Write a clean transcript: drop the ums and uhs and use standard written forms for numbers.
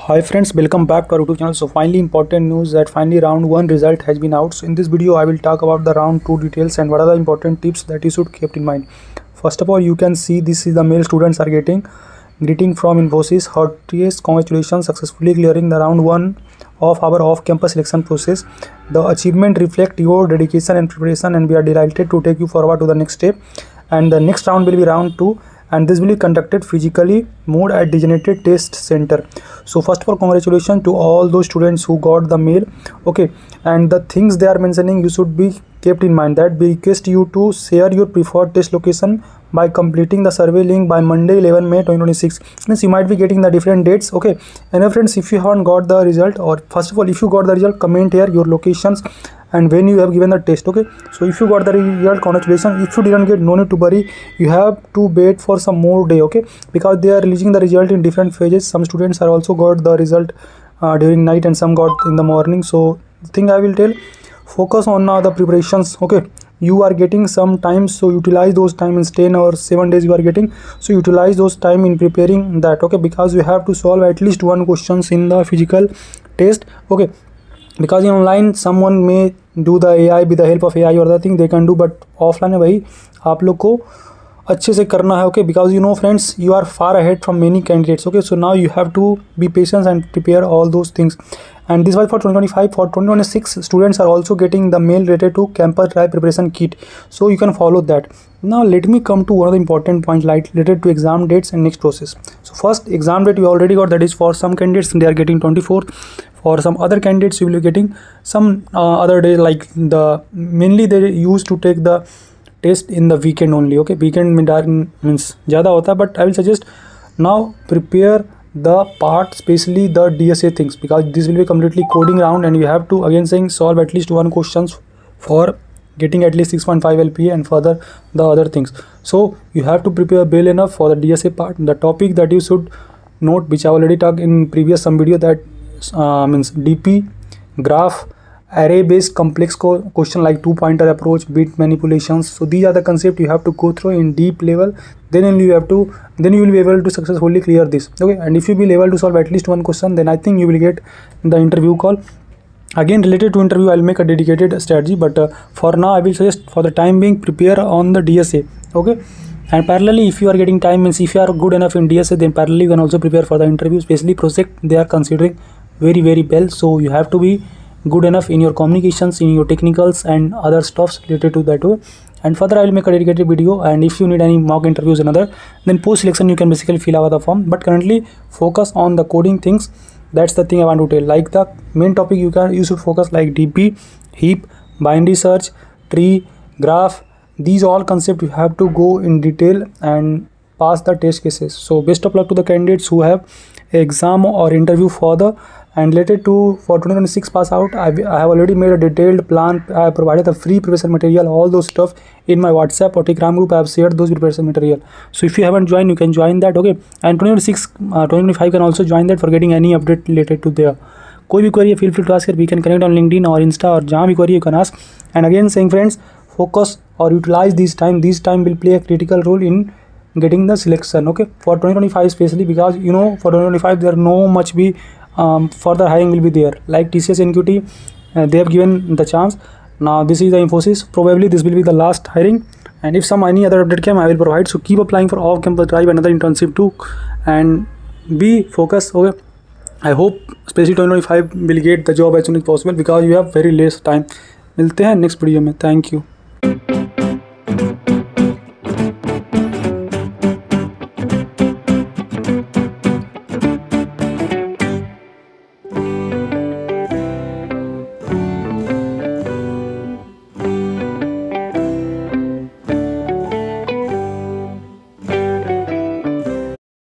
Hi friends, welcome back to our YouTube channel. So finally important news that finally round 1 result has been out. So in this video I will talk about the round 2 details and what are the important tips that you should keep in mind. First of all, you can see this is the mail students are getting. Greeting from Infosys, heartiest congratulations successfully clearing the round 1 of our off-campus selection process. The achievement reflect your dedication and preparation and we are delighted to take you forward to the next step. And the next round will be round 2 and this will be conducted physically mode at designated test center. So first of all, congratulations to all those students who got the mail. Okay, and the things they are mentioning you should be kept in mind that we request you to share your preferred test location by completing the survey link by Monday 11 May 2026. Means you might be getting the different dates. Okay, and friends, if you haven't got the result, or first of all if you got the result, comment here your locations and when you have given the test. Okay, so if you got the result, congratulations. If you didn't get, no need to worry, you have to wait for some more day. Okay, because they are releasing the result in different phases. Some students are also got the result during night and some got in the morning. So the thing I will tell, focus on the preparations. Okay, you are getting some time, so utilize those time. In 10 or 7 days you are getting, so utilize those time in preparing that. Okay, because you have to solve at least one questions in the physical test. Okay, because in online someone may do the AI with the help of AI or the thing they can do, but offline है भाई, आप लोग को अच्छे से करना है. Okay, because you know friends, you are far ahead from many candidates. Okay, so now you have to be patient and prepare all those things. And this was for 2025. For 2026 students are also getting the mail related to campus drive preparation kit, so you can follow that. Now let me come to one of the important points like related to exam dates and next process. So first, exam date we already got, that is for some candidates they are getting 24th. For some other candidates you will be getting some other day, like the mainly they used to take the test in the weekend only. Okay, weekend means ज़्यादा होता है, but I will suggest now prepare the part, especially the DSA things, because this will be completely coding round and you have to again saying solve at least one questions for getting at least 6.5 LPA and further the other things. So you have to prepare well enough for the DSA part. The topic that you should note, which I already talked in previous some video, that means DP, graph, array based complex question like two pointer approach, bit manipulations. So these are the concepts you have to go through in deep level, then you will be able to successfully clear this. Okay, and if you will be able to solve at least one question, then I think you will get the interview call. Again, related to interview I'll make a dedicated strategy, but for now I will suggest for the time being prepare on the DSA. Okay, and parallelly if you are getting time, means if you are good enough in DSA, then parallelly you can also prepare for the interview, especially project they are considering very well. So you have to be good enough in your communications, in your technicals and other stuffs related to that way. And further I will make a dedicated video, and if you need any mock interviews and other, then post selection you can basically fill out the form, but currently focus on the coding things. That's the thing I want to tell. Like the main topic you should focus like DP, heap, binary search, tree, graph. These all concepts you have to go in detail and pass the test cases. So best of luck to the candidates who have exam or interview for the, and related to for 2026 pass out, I have already made a detailed plan. I have provided the free preparation material, all those stuff in my WhatsApp or Telegram group. I have shared those preparation material. So if you haven't joined, you can join that. Okay, and 2025 can also join that for getting any update related to there. कोई भी query feel free to ask here. We can connect on LinkedIn or Insta or जहाँ भी query you can ask. And again saying friends, focus or utilize this time. This time will play a critical role in getting the selection. Okay, for 2025 especially, because you know for 2025 there no much be further hiring will be there, like TCS NQT they have given the chance. Now this is the Infosys, probably this will be the last hiring, and if some any other update came I will provide. So keep applying for off campus drive, another internship too, and be focused. Okay, I hope especially 2025 will get the job as soon as possible, because you have very less time. मिलते हैं next video में. Thank you.